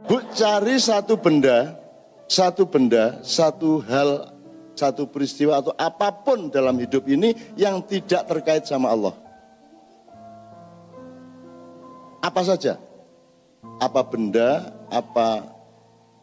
Bu, cari satu benda, satu hal, satu peristiwa atau apapun dalam hidup ini yang tidak terkait sama Allah. Apa saja? Apa benda, apa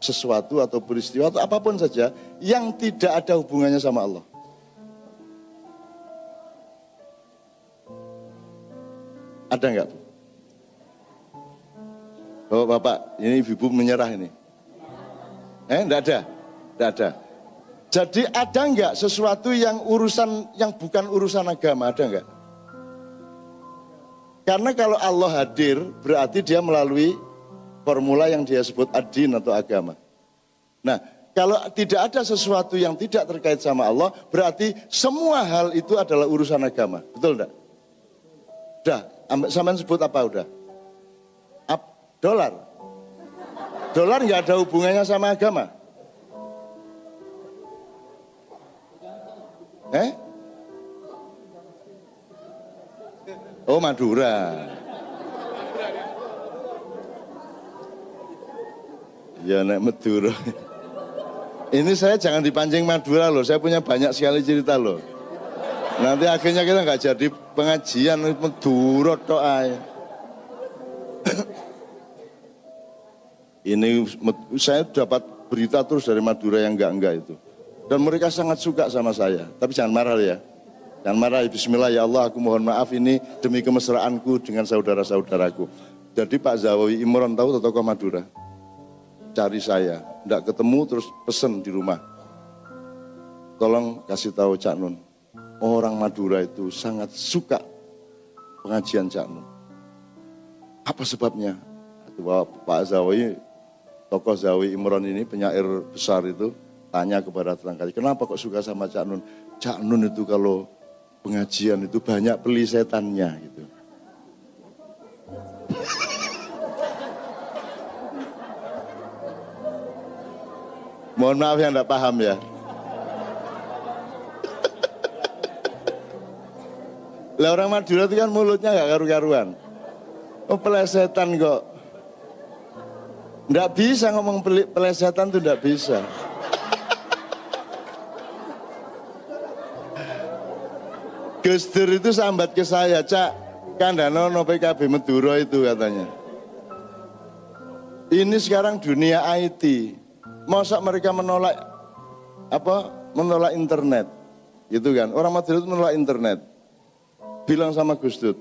sesuatu atau peristiwa atau apapun saja yang tidak ada hubungannya sama Allah. Ada enggak, Bu? Bapak, ini ibu menyerah ini. Enggak ada? Enggak ada. Jadi ada enggak sesuatu yang bukan urusan agama, ada enggak? Karena kalau Allah hadir, berarti dia melalui formula yang dia sebut ad-din atau agama. Nah, kalau tidak ada sesuatu yang tidak terkait sama Allah, berarti semua hal itu adalah urusan agama. Betul enggak? Udah, sampean sebut apa udah? Dolar. Dolar nggak ada hubungannya sama agama. Oh, Madura. Ya, nek Madura. Ini saya jangan dipancing Madura loh. Saya punya banyak sekali cerita loh. Nanti akhirnya kita nggak jadi pengajian Madura tok ae. Ini saya dapat berita terus dari Madura yang enggak itu. Dan mereka sangat suka sama saya. Tapi jangan marah ya. Jangan marah, bismillah ya Allah, aku mohon maaf ini demi kemesraanku dengan saudara-saudaraku. Jadi Pak Zawawi Imron tahu tokoh Madura? Cari saya, enggak ketemu terus pesen di rumah. Tolong kasih tahu Cak Nun. Orang Madura itu sangat suka pengajian Cak Nun. Apa sebabnya? Pak Zawawi, tokoh Zawi Imron ini, penyair besar itu, tanya kepada tetangga, kenapa kok suka sama Cak Nun? Cak Nun itu kalau pengajian itu banyak pelisetannya gitu. Mohon maaf yang enggak paham ya. Lah orang Madura itu kan mulutnya enggak karu-karuan. Oh, pelesetan kok. Enggak bisa ngomong pelesetan tuh, enggak bisa. Gus Dur itu sambat ke saya, Cak, Kandhanono PKB Madura itu katanya. Ini sekarang dunia IT. Masa mereka menolak internet. Gitu kan. Orang Madura itu menolak internet. Bilang sama Gus Dur,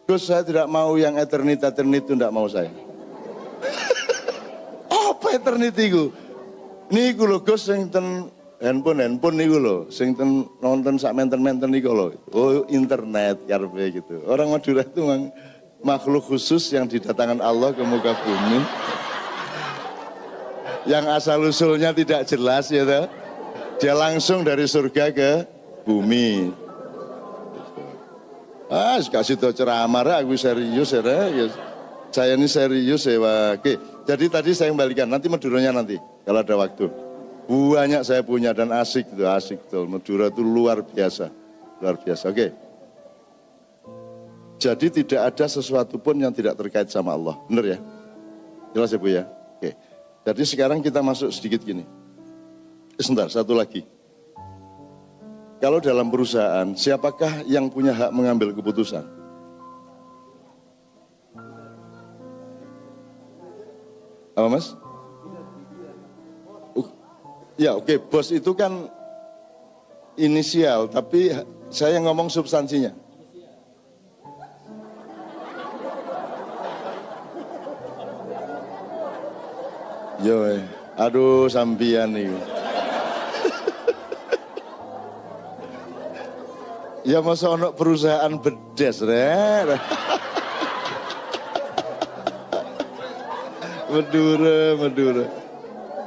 Gus, saya tidak mau yang eternity itu, enggak mau saya. Apa eternity ku? Niku lho Gus sing ten handphone niku lho, sing ten nonton sak menten-menten niku lho. Oh, internet karepe gitu. Orang Madura itu memang makhluk khusus yang didatangkan Allah ke muka bumi. Yang asal-usulnya tidak jelas ya toh. Dia langsung dari surga ke bumi. Kasih tau ceramah, aku serius ya. Saya ini serius ya. Oke, jadi tadi saya kembalikan, nanti Maduranya nanti, kalau ada waktu. Banyak saya punya dan asik tuh. Madura itu luar biasa. Oke. Jadi tidak ada sesuatu pun yang tidak terkait sama Allah, benar ya? Jelas ya Bu ya? Oke. Jadi sekarang kita masuk sedikit gini. Sebentar, satu lagi. Kalau dalam perusahaan, siapakah yang punya hak mengambil keputusan? Apa Mas? Ya oke, bos itu kan inisial, tapi saya ngomong substansinya. Yo, aduh sampian nih. Ya masa ono perusahaan bedes, Rek.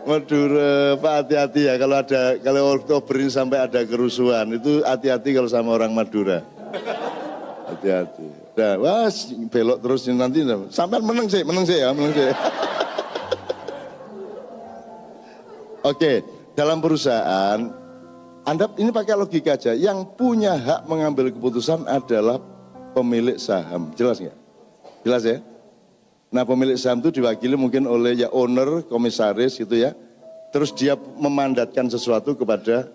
Madura, Pak hati-hati ya kalau Oktober ini sampai ada kerusuhan, itu hati-hati kalau sama orang Madura. Hati-hati. Nah, wah belok terus nanti sampai menang sih ya. Oke, dalam perusahaan, Anda ini pakai logika aja, yang punya hak mengambil keputusan adalah pemilik saham. Jelas nggak? Jelas ya? Nah pemilik saham itu diwakili mungkin oleh ya owner, komisaris gitu ya. Terus dia memandatkan sesuatu kepada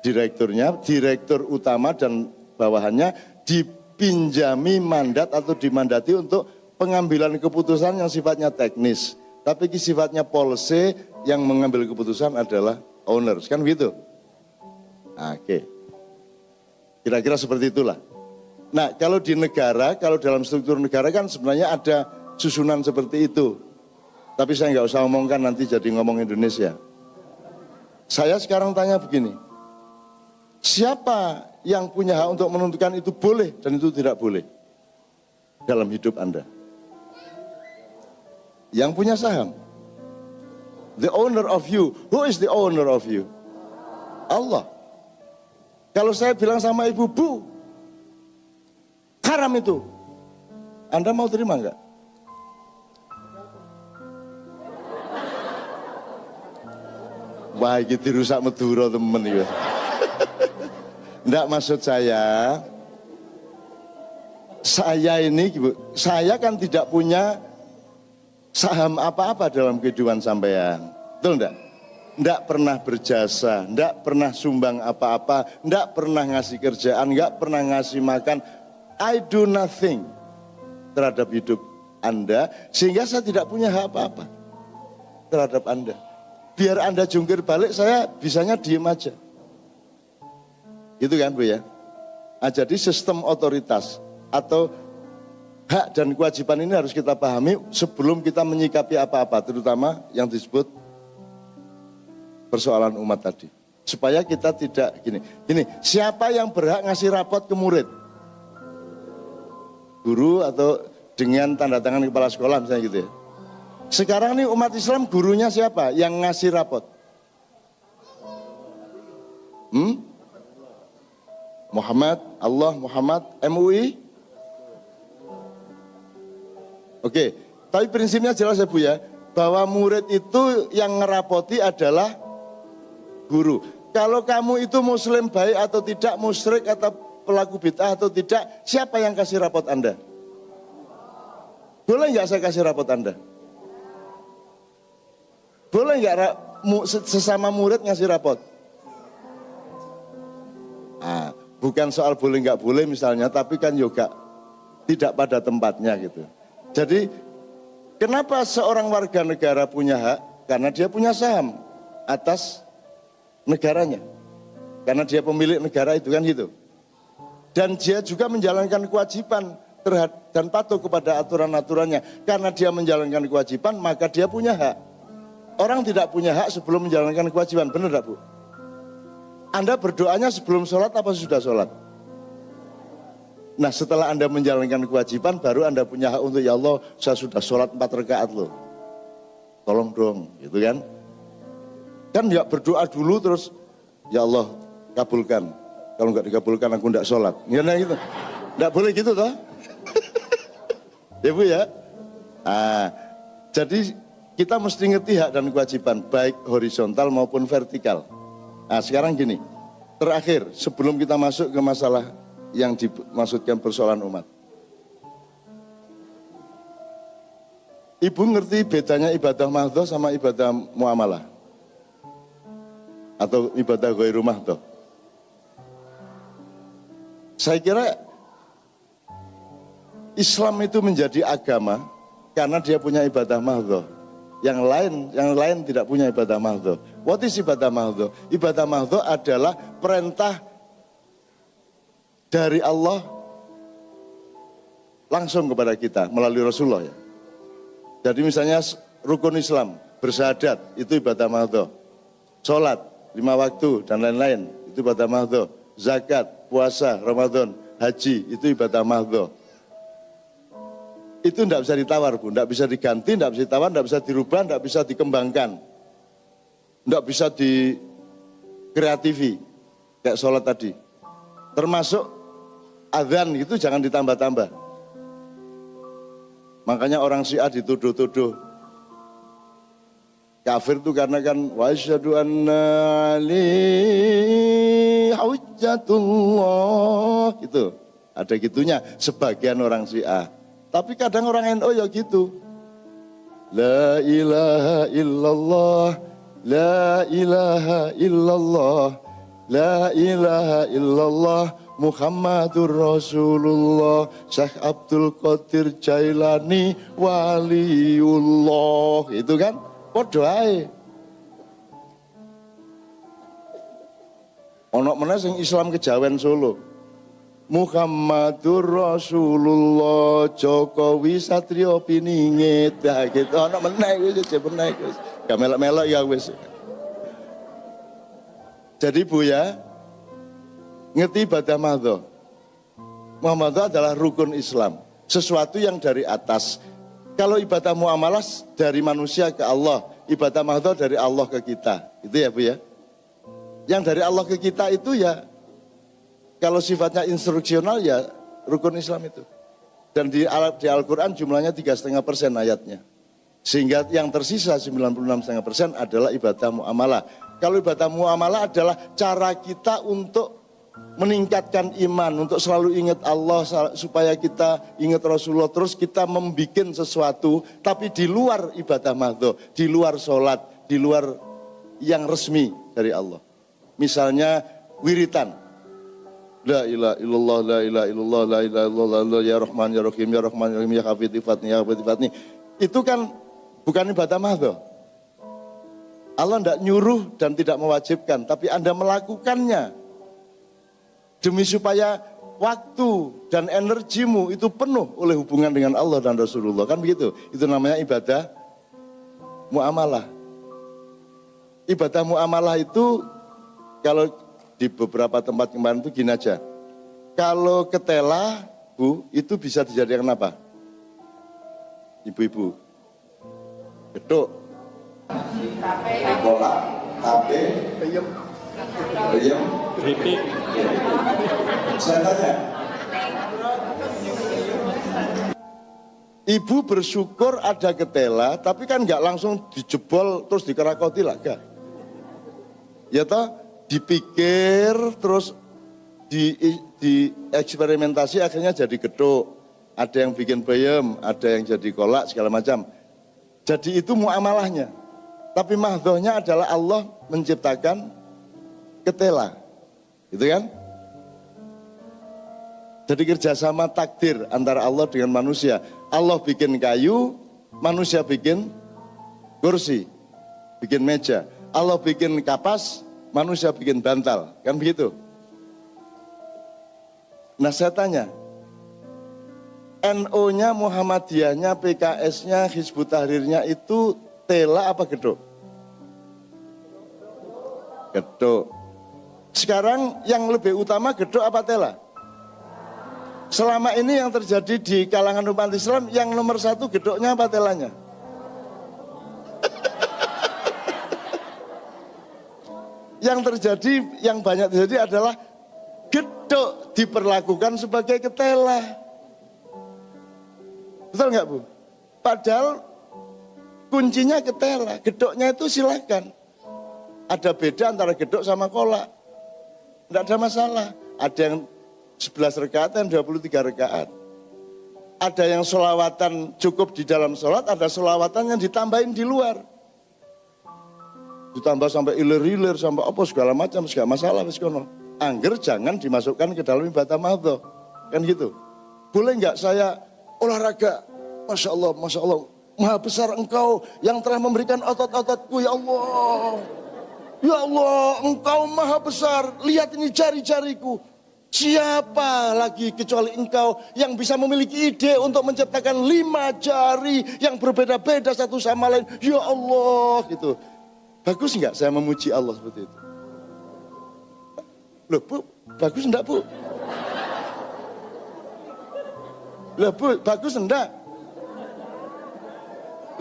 direkturnya, direktur utama dan bawahannya dipinjami mandat atau dimandati untuk pengambilan keputusan yang sifatnya teknis. Tapi sifatnya policy yang mengambil keputusan adalah owners, kan begitu? Oke. Kira-kira seperti itulah. Nah kalau di negara, kalau dalam struktur negara kan sebenarnya ada susunan seperti itu. Tapi saya nggak usah ngomongkan nanti jadi ngomong Indonesia. Saya sekarang tanya begini. Siapa yang punya hak untuk menentukan itu boleh dan itu tidak boleh dalam hidup Anda? Yang punya saham. The owner of you. Who is the owner of you? Allah. Kalau saya bilang sama ibu, Bu, haram itu. Anda mau terima enggak? Wah, gitu rusak Madura temen ya. Enggak, maksud saya ini, saya kan tidak punya saham apa-apa dalam kehidupan sampean. Betul enggak? Enggak pernah berjasa, enggak pernah sumbang apa-apa, enggak pernah ngasih kerjaan, enggak pernah ngasih makan. I do nothing terhadap hidup Anda, sehingga saya tidak punya hak apa-apa terhadap Anda. Biar Anda jungkir balik, saya bisanya diem aja. Itu kan Bu ya. Nah, jadi sistem otoritas atau hak dan kewajiban ini harus kita pahami sebelum kita menyikapi apa-apa, terutama yang disebut persoalan umat tadi. Supaya kita tidak gini, siapa yang berhak ngasih rapot ke murid? Guru atau dengan tanda tangan kepala sekolah misalnya gitu ya. Sekarang nih umat Islam gurunya siapa yang ngasih rapot? Muhammad, Allah, Muhammad, MUI. Oke, tapi prinsipnya jelas ya Bu ya, bahwa murid itu yang ngerapoti adalah guru. Kalau kamu itu muslim baik atau tidak, musyrik atau pelaku bid'ah atau tidak, siapa yang kasih rapot Anda? Boleh nggak saya kasih rapot Anda? Boleh nggak sesama murid ngasih rapot? Nah, bukan soal boleh nggak boleh misalnya, tapi kan juga tidak pada tempatnya gitu. Jadi kenapa seorang warga negara punya hak? Karena dia punya saham atas negaranya. Karena dia pemilik negara itu kan gitu. Dan dia juga menjalankan kewajiban dan patuh kepada aturan-aturannya. Karena dia menjalankan kewajiban, maka dia punya hak. Orang tidak punya hak sebelum menjalankan kewajiban, benar tak Bu? Anda berdoanya sebelum sholat apa sudah sholat? Nah setelah Anda menjalankan kewajiban, baru Anda punya hak untuk ya Allah, saya sudah sholat 4 rakaat loh. Tolong dong, gitu kan? Kan ya berdoa dulu terus, ya Allah kabulkan. Kalau nggak dikabulkan aku nggak sholat. Nah, gitu. Nggak boleh gitu toh? Ya Bu ya? Nah, jadi kita mesti ngerti hak dan kewajiban, baik horizontal maupun vertikal. Nah sekarang gini, terakhir sebelum kita masuk ke masalah yang dimaksudkan persoalan umat. Ibu ngerti bedanya ibadah mahdhah sama ibadah muamalah? Atau ibadah ghairu mahdhah? Saya kira Islam itu menjadi agama karena dia punya ibadah mahdhah. Yang lain tidak punya ibadah mahdhah. What is ibadah mahdhah? Ibadah mahdhah adalah perintah dari Allah langsung kepada kita melalui Rasulullah ya. Jadi misalnya rukun Islam, bersyahadat, itu ibadah mahdhah. Sholat, 5 waktu dan lain-lain, itu ibadah mahdhah. Zakat, puasa, Ramadan, haji, itu ibadah mahdhah. Itu tidak bisa ditawar Bu, tidak bisa diganti, tidak bisa ditawar, tidak bisa dirubah, tidak bisa dikembangkan. Tidak bisa dikreatifi, kayak sholat tadi. Termasuk adzan itu jangan ditambah-tambah. Makanya orang Syiah dituduh-tuduh kafir itu karena kan wa asyhadu anna li hujjatullah gitu. Ada gitunya sebagian orang Syiah. Tapi kadang orang NU ya gitu. La ilaha illallah, la ilaha illallah, la ilaha illallah, Muhammadur Rasulullah, Syekh Abdul Qadir Jailani waliullah. Itu kan padha ae. Ono meneh sing Islam Kejawen Solo. Muhammadur Rasulullah, Jokowi Satrio Piningit. Nah, gitu. Ono meneh wis meneh wis. Gak melok-melok ya wis. Jadi Bu ya, ngerti ibadah madho. Madho adalah rukun Islam. Sesuatu yang dari atas. Kalau ibadah muamalah dari manusia ke Allah, ibadah madho dari Allah ke kita. Itu ya Bu ya. Yang dari Allah ke kita itu ya, kalau sifatnya instruksional ya rukun Islam itu. Dan di Al-Quran jumlahnya 3,5% ayatnya. Sehingga yang tersisa 96,5% adalah ibadah muamalah. Kalau ibadah muamalah adalah cara kita untuk meningkatkan iman, untuk selalu ingat Allah, supaya kita ingat Rasulullah. Terus kita membuat sesuatu, tapi di luar ibadah madho, di luar sholat, di luar yang resmi dari Allah. Misalnya wiritan. La ilaha illallah, la ilaha illallah, la ilaha illallah, ya Rahman, ya Rahim, ya Rahman, ya Rahim, ya Hafidh Ifatni, ya Hafidh Ifatni. Itu kan bukan ibadah madho. Allah tidak nyuruh dan tidak mewajibkan, tapi Anda melakukannya. Demi supaya waktu dan energimu itu penuh oleh hubungan dengan Allah dan Rasulullah. Kan begitu, itu namanya ibadah muamalah. Ibadah muamalah itu kalau di beberapa tempat kemarin itu gini aja. Kalau ketela, Bu, itu bisa dijadikan apa? Ibu-ibu. Geduk. Bola. Tape. Peyem. Peyem. Keripik. Saya tanya. Ibu bersyukur ada ketela, tapi kan nggak langsung dijebol terus dikerakoti lah, enggak. Ya toh? Dipikir terus di eksperimentasi akhirnya jadi geduk, ada yang bikin bayam, ada yang jadi kolak segala macam. Jadi itu muamalahnya. Tapi mahdhohnya adalah Allah menciptakan ketela, gitu kan? Jadi kerjasama takdir antara Allah dengan manusia. Allah bikin kayu, manusia bikin kursi, bikin meja. Allah bikin kapas, manusia bikin bantal, kan begitu? Nah saya tanya, NO-nya, Muhammadiyahnya, PKS-nya, Hizbut Tahrirnya itu tela apa geduk? Geduk. Sekarang yang lebih utama geduk apa tela? Selama ini yang terjadi di kalangan umat Islam, yang nomor satu geduknya apa telanya? Yang terjadi, yang banyak terjadi adalah geduk diperlakukan sebagai ketela. Betul nggak Bu? Padahal kuncinya ketela, geduknya itu silakan. Ada beda antara geduk sama kolak. Tidak ada masalah. Ada yang 11 rakaat dan 23 rakaat. Ada yang sholawatan cukup di dalam sholat, ada sholawatan yang ditambahin di luar. Ditambah sampai ilir-ilir, sampai apa segala macam, segala masalah. Angger jangan dimasukkan ke dalam ibadah madho. Kan gitu. Boleh nggak saya olahraga? Masya Allah, Masya Allah. Maha besar engkau yang telah memberikan otot-ototku, ya Allah. Ya Allah, engkau maha besar. Lihat ini jari-jariku. Siapa lagi kecuali engkau yang bisa memiliki ide untuk menciptakan 5 jari yang berbeda-beda satu sama lain. Ya Allah, gitu. Bagus enggak saya memuji Allah seperti itu? Loh Bu, bagus enggak Bu? Loh Bu, bagus enggak?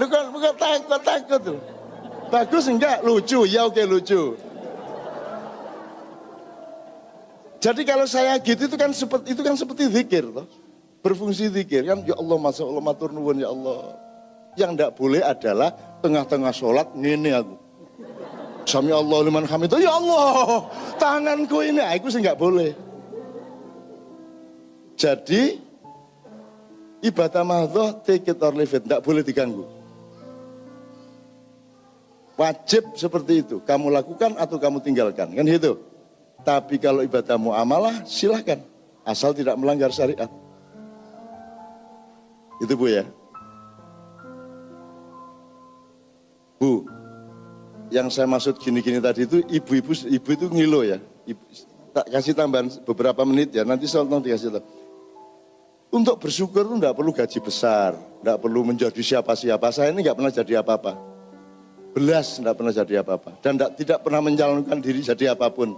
Loh kan bukan takut tuh. Bagus enggak? Lucu, ya oke lucu. Jadi kalau saya gitu itu kan seperti zikir toh. Berfungsi zikir kan, ya Allah, masya Allah, matur nuwun ya Allah. Yang enggak boleh adalah tengah-tengah sholat ngene aku. Sami Allah liman hamidah, ya Allah, tanganku ini, aku sih nggak boleh. Jadi ibadah mahdhoh take it or leave it, nggak boleh diganggu. Wajib seperti itu, kamu lakukan atau kamu tinggalkan, kan gitu. Tapi kalau ibadah muamalah silahkan, asal tidak melanggar syariat. Itu Bu ya. Bu, yang saya maksud gini-gini tadi itu ibu itu ngilo ya. Tak kasih tambahan beberapa menit ya, nanti saya dikasih tahu. Untuk bersyukur itu enggak perlu gaji besar, enggak perlu menjadi siapa-siapa. Saya ini enggak pernah jadi apa-apa. Belas enggak pernah jadi apa-apa. Dan tidak pernah mencalonkan diri jadi apapun.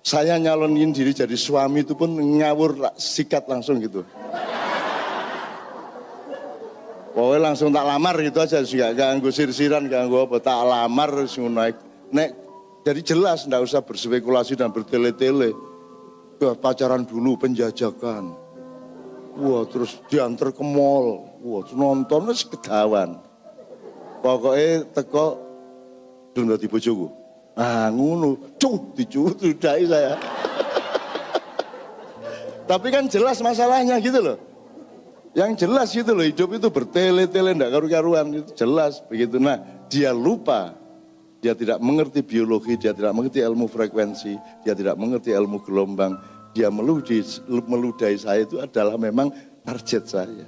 Saya nyalonin diri jadi suami itu pun ngawur sikat langsung gitu. Pokoknya langsung tak lamar gitu aja, gak ganggu sir-siran, ganggu apa, tak lamar naik. Jadi jelas enggak usah berspekulasi dan bertele-tele. Wah, pacaran dulu, penjajakan. Wah, terus diantar ke mall. Wah, nonton wis kedawan. Pokoknya teko belum dadi bojoku. Ah, ngono, dicudai saya. Tapi kan jelas masalahnya gitu loh. Yang jelas gitu loh, hidup itu bertele-tele ndak karu-karuan, itu jelas begitu. Nah, dia lupa. Dia tidak mengerti biologi, dia tidak mengerti ilmu frekuensi, dia tidak mengerti ilmu gelombang. Dia meludahi saya itu adalah memang target saya.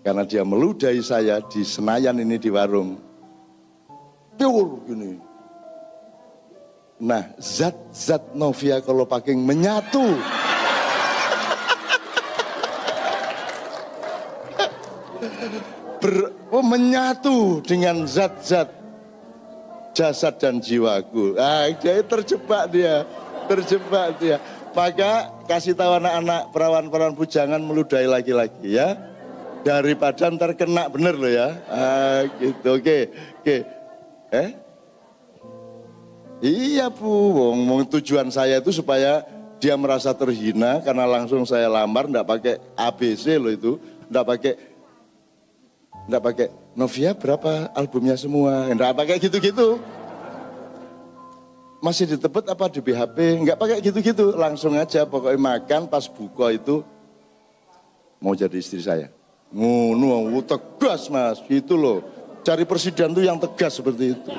Karena dia meludahi saya di Senayan ini di warung. Pure gini. Nah, zat-zat Novia kalau pakai menyatu. Menyatu dengan zat-zat jasad dan jiwaku. Ah, dia terjebak dia. Maka kasih tahu anak-anak perawan-perawan bujangan meludahi laki-laki ya. Daripada ntar kena bener loh ya. Ah, gitu. Oke. Iya Bu, tujuan saya itu supaya dia merasa terhina karena langsung saya lamar, enggak pakai ABC loh itu, enggak pakai Novia berapa albumnya semua, enggak pakai gitu-gitu. Masih di Tebet apa di BHP, enggak pakai gitu-gitu, langsung aja pokoknya makan pas buka itu mau jadi istri saya. Tegas Mas, itu loh. Cari presiden tuh yang tegas seperti itu.